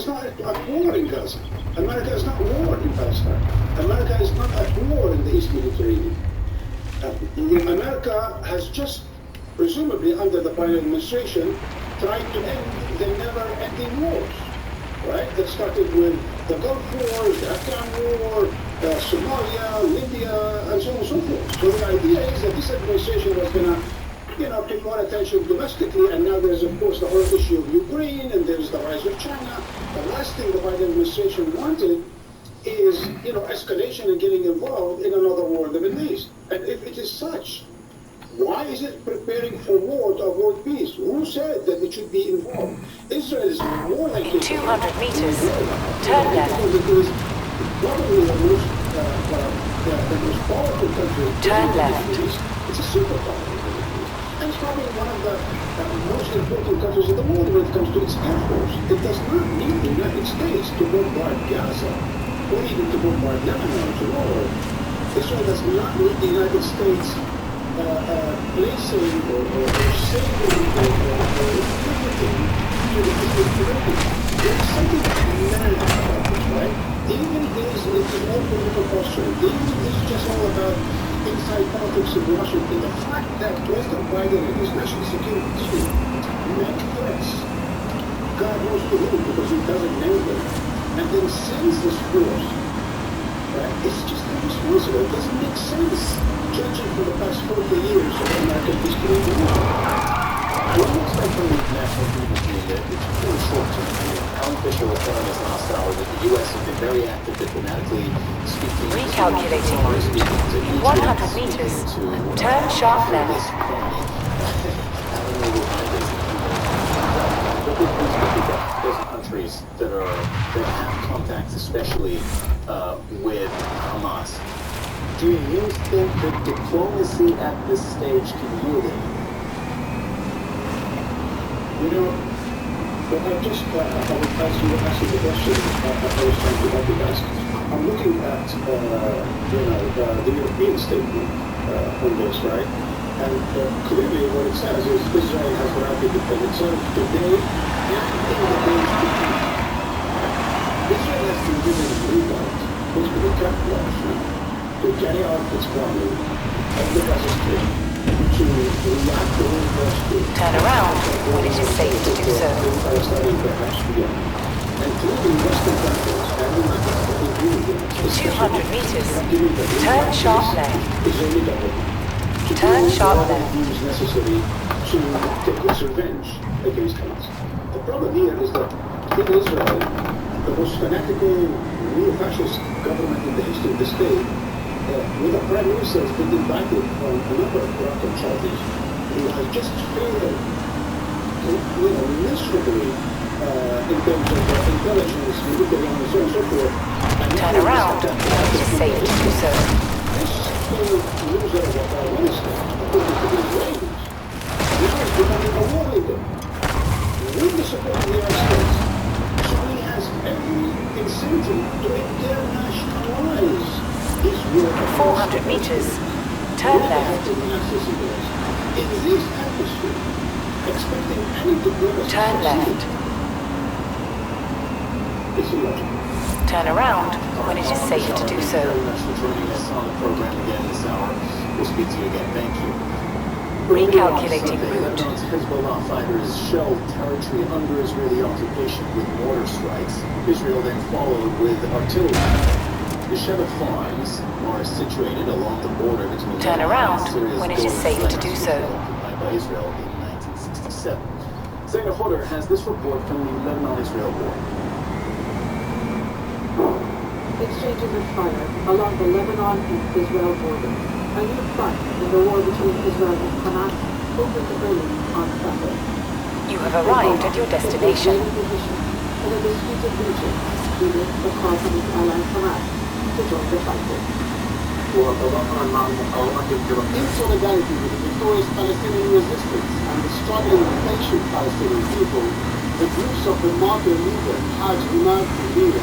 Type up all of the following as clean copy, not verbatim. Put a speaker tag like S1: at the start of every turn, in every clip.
S1: is not at war in Gaza. America is not at war in Palestine. America is not at war in the East Mediterranean. America has just, presumably under the Biden administration, tried to end the never-ending wars, right? That started with the Gulf Wars, the Afghan War, Somalia, Libya, and so on and so forth. So the idea is that this administration was going to pay more attention domestically, and now there's, of course, the whole issue of Ukraine, and there's the rise of China. The last thing the Biden administration wanted is, escalation and getting involved in another war in the Middle East. And if it is such, why is it preparing for war to avoid peace? Who said that it should be involved? Israel is more likely...
S2: In 200 meters, turn left.
S1: Because it is probably the most powerful country.
S2: Turn left.
S1: It's a superpower. And it's probably one of the most important countries in the world when it comes to its air force. It does not need the United States to bombard Gaza, or even to bombard Lebanon tomorrow. Israel does not need the United States placing or saving or limiting to the Mediterranean. There is something mad about this, right? Even if it is all political posture, even if this is just all about inside politics in Washington, the fact that President Biden and his national security team make threats, God knows to whom, because he doesn't name them, and then sends this force, right? It's just irresponsible. It doesn't make sense, judging for the past 40 years of American history.
S3: What do you expect from the international community? It's pretty short term. Alan Fisher was telling us last hour that the U.S. has been very active diplomatically speaking.
S2: Recalculating route. In 100 meters, turn sharp left.
S3: Those countries that have contacts, especially with Hamas. Do you think that diplomacy at this stage can yield it?
S1: But I just, I would ask you the question I was trying to help you guys. I'm looking at, the European statement on this, right? And clearly what it says is Israel has the right to defend itself today and in the days to come. Israel has been given a blue light, which will be carte blanche now, to carry out its bombing of the Gaza Strip, to react to
S2: turn around when it is safe to do so. In 200 meters, turn sharp left. Turn sharp left.
S1: Necessary to take its revenge against Hamas. The problem here is that in Israel, the most fanatical neo-fascist government in the history of the state, with a prime minister has been indicted on a number of corruption charges, who has just failed, miserably in terms of intelligence, military, and so on and so forth.
S2: Turn around when it is safe to do so.
S1: This failed loser of a prime minister, according to the Israelis, now is becoming a war leader with the support of the United States. So he has every incentive to internationalize his war.
S2: 400 meters, turn left.
S1: In this atmosphere, expecting any diplomacy,
S2: turn left.
S1: It's illogical.
S2: Turn around when it is safe to do so.
S3: Thank you very much for joining us on the program again this hour. We'll speak to you again. Thank you.
S2: Recalculating route.
S3: Lebanon's Hezbollah fighters shelled territory under Israeli occupation with mortar strikes. Israel then followed with artillery. The Sheva farms are situated along the border between
S2: turn around when it is safe to do so.
S3: Occupied by Israel in 1967. Zaina Hodder has this report from the Lebanon-Israel war.
S4: Exchanges of fire along the Lebanon and Israel border. A new front in the war between Israel and Hamas opened early on Sunday.
S2: You have arrived at your destination.
S4: In a disputed region, leading the call from its ally Hamas to join the fighting.
S1: In solidarity with the victorious Palestinian resistance and the struggling and patient Palestinian people, the groups of the martyr leader Haj Imad Kabir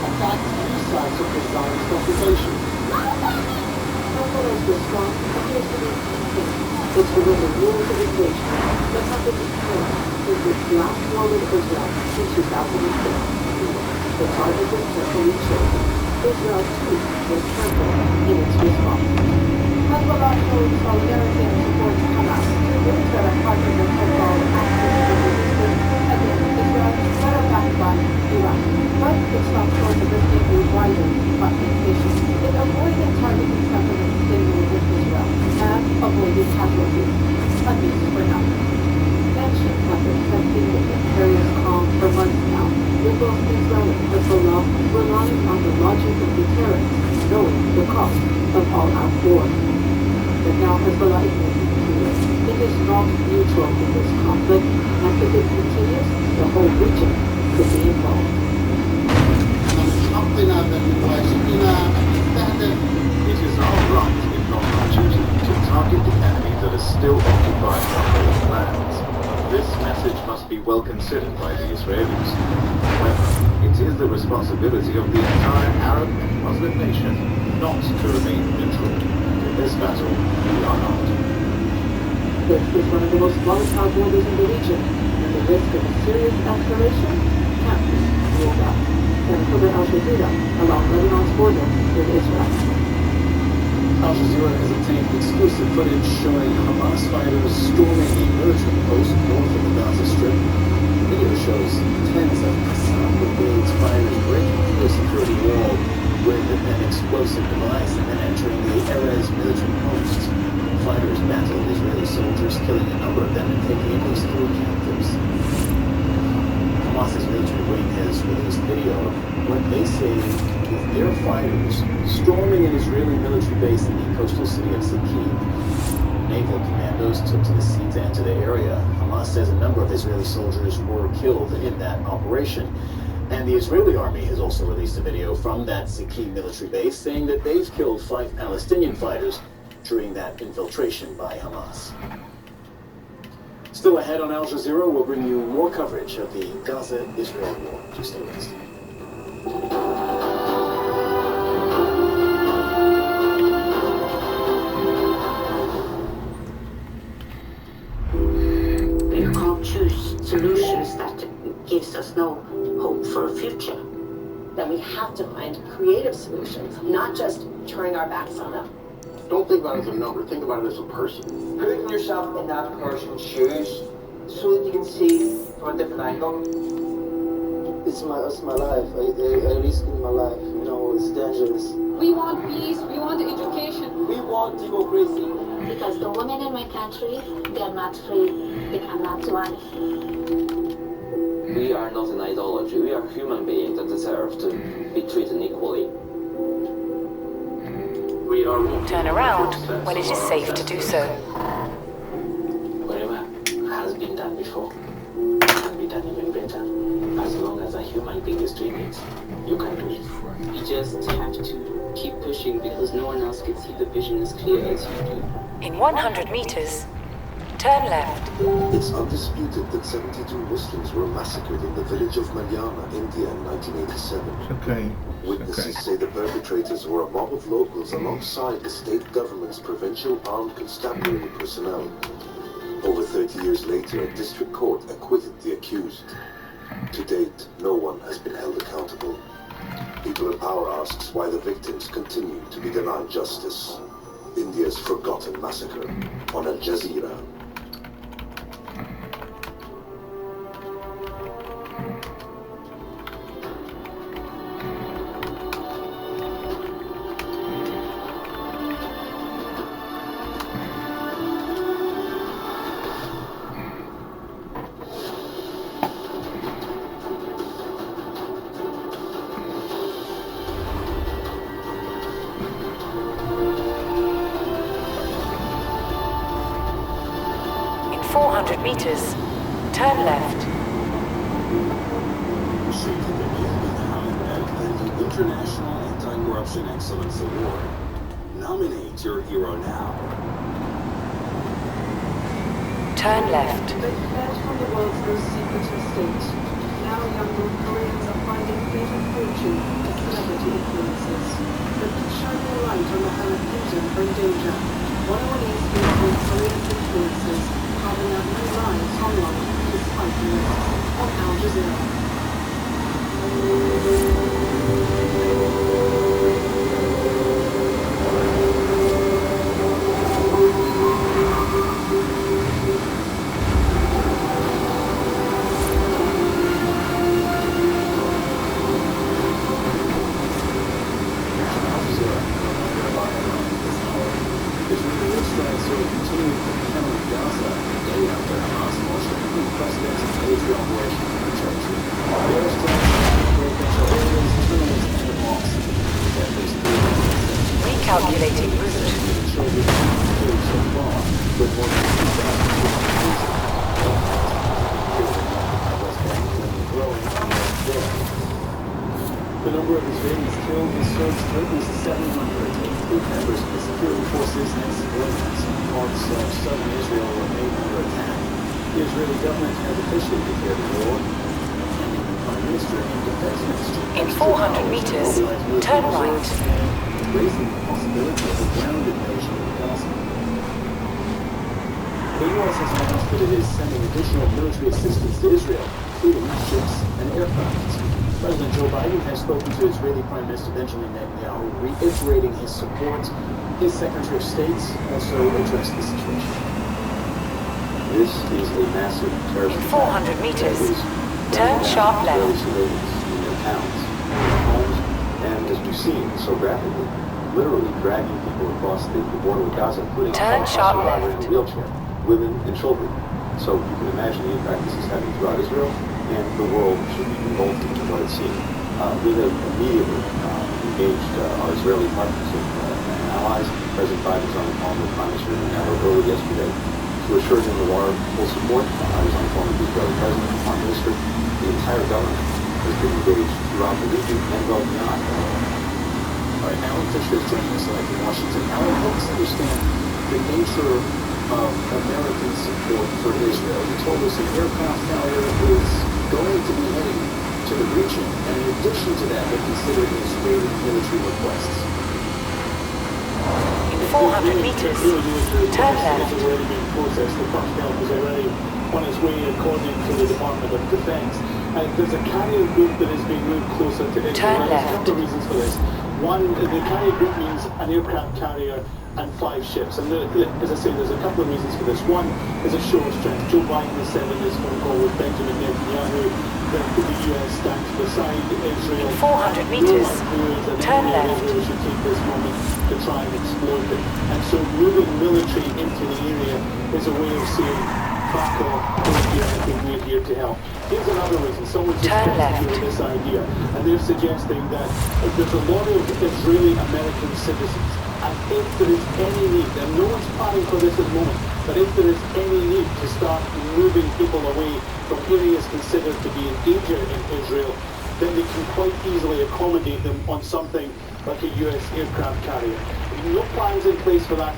S1: attacked three sites of the Zionist occupation.
S4: Nonetheless, the strong appears to be consistent. It's within the rules of engagement that have been declared since its last war with Israel in 2006. The target was carefully chosen. Israel, too, was careful in its response. Hezbollah showed solidarity and support to Hamas. Troops that are part of the so-called activist resistance against Israel that are backed by Iran. But it stopped short of risking a wider fragmentation. It avoided targeting settlements in northern Israel and avoided casualties, at least for now. Tensions have been testing the precarious calm for months now, with both Israel and Hezbollah relying on the logic of deterrence, knowing the cost of all-out war. But now Hezbollah is making clear it is not neutral in this conflict, and if it continues, the whole region could be involved.
S3: It is our right, if not our duty, to target the enemy that is still occupying our lands. This message must be well considered by the Israelis. However, it is the responsibility of the entire Arab and Muslim nation not to remain neutral. In this battle, we are not.
S4: This is one of the most volatile borders in the region, and the risk of a serious escalation can't be ruled out. Vancouver Al Jazeera, along Lebanon's border with Israel.
S3: Al Jazeera has obtained exclusive footage showing Hamas fighters storming a military post north of the Gaza Strip. The video shows tens of Qassam brigades fighters breaking through a security wall with an explosive device and then entering the Erez military post. Fighters battled Israeli soldiers, killing a number of them and taking at least 3 captives. Hamas's military wing has released video of what they say is their fighters storming an Israeli military base in the coastal city of Sikkim. Naval commandos took to the sea to enter the area. Hamas says a number of Israeli soldiers were killed in that operation. And the Israeli army has also released a video from that Sikkim military base saying that they've killed 5 Palestinian fighters during that infiltration by Hamas. Still ahead on Al Jazeera, we'll bring you more coverage of the Gaza-Israel war. Just stay with us.
S5: We can't choose solutions that gives us no hope for a future.
S6: Then we have to find creative solutions, not just turning our backs on them.
S7: Don't think about it as a number, think about it as a person.
S8: Putting yourself in that person's shoes so that you can see from a different angle.
S9: It's my life. I risk my life. You know, it's dangerous.
S10: We want peace. We want education.
S8: We want democracy.
S5: Because the women in my country, they are not free. They cannot live.
S11: We are not an ideology. We are human beings that deserve to be treated equally.
S3: We are
S2: Turn around when it is safe to do so.
S11: Whatever has been done before can be done even better. As long as a human being is doing it, you can do it.
S12: You just have to keep pushing because no one else can see the vision as clear as you do.
S2: In 100 meters, turn left.
S13: It's undisputed that 72 Muslims were massacred in the village of Malyana, India in 1987.
S14: Okay.
S13: Witnesses say the perpetrators were a mob of locals alongside the state government's provincial armed constabulary personnel. Over 30 years later, a district court acquitted the accused. To date, no one has been held accountable. People in power asks why the victims continue to be denied justice. India's forgotten massacre on Al Jazeera.
S2: In 400 meters, turn left.
S15: The International Anti-Corruption Excellence Award. Nominate your hero now.
S2: Turn left.
S4: They fled from the world's most secretive state. Now young North Koreans are finding fame and fortune in celebrity influences. But to shine their light on the Arab kingdom are in danger. 101 is North Korean influences carving out new lives online despite the risks on Al Jazeera.
S2: Calculating route.
S3: Children killed so far, with more than 2,000 West Bank and growing there. The number of Israelis killed has surged to at least 700. Group members of the security forces and civilians in parts of southern Israel remain under attack. The Israeli government has officially declared war, and the Prime Minister and Defense Minister
S2: In 400 meters, turn right.
S3: raising the possibility of a ground invasion of Gaza. The U.S. has announced that it is sending additional military assistance to Israel, including ships and aircraft. President Joe Biden has spoken to Israeli Prime Minister Benjamin Netanyahu, reiterating his support. His Secretary of State also addressed the situation. This is a massive terrorist
S2: In 400 meters, turn sharp left.
S3: Civilians in their towns, in their homes, and as we've seen so graphically, literally dragging people across the border with Gaza, including
S2: Turn
S3: a
S2: sharp
S3: survivor
S2: left.
S3: in a wheelchair, women and children. So you can imagine the impact this is having throughout Israel, and the world should be revolted at what it's seen. We have immediately engaged our Israeli partners and allies. President Biden was on the phone with Prime Minister Netanyahu early yesterday to assure them of our full support. I was on the phone with the Israeli President and Prime Minister. The entire government has been engaged throughout the region and well beyond. All right, Alan Fisher is joining us live in Washington. Alan, help us understand the nature of American support for Israel. You told us an aircraft carrier is going to be heading to the region, and in addition to that, they're considering Israeli military requests.
S2: In 400 meters, turn left.
S1: It's already being processed. The first help is already on its way according to the Department of Defense. And there's a carrier group that is being moved closer to Israel.
S2: Turn
S1: There's a
S2: left.
S1: couple of reasons for this. One, the carrier group means an aircraft carrier and 5 ships. And as I say, there's a couple of reasons for this. One is a show of strength. Joe Biden has said in his phone call with Benjamin Netanyahu that the U.S. stands beside Israel.
S2: In 400 meters, turn left.
S1: Israel should take this moment to try and exploit it. And so moving military into the area is a way of saying, back off, don't do anything, we're here to help. Here's another reason. Someone's just
S2: Turn left.
S1: testing this idea. And they're suggesting that there's a lot of Israeli-American citizens. And if there is any need, and no one's planning for this at the moment, but if there is any need to start moving people away from areas considered to be in danger in Israel, then they can quite easily accommodate them on something like a U.S. aircraft carrier. No plans in place for that.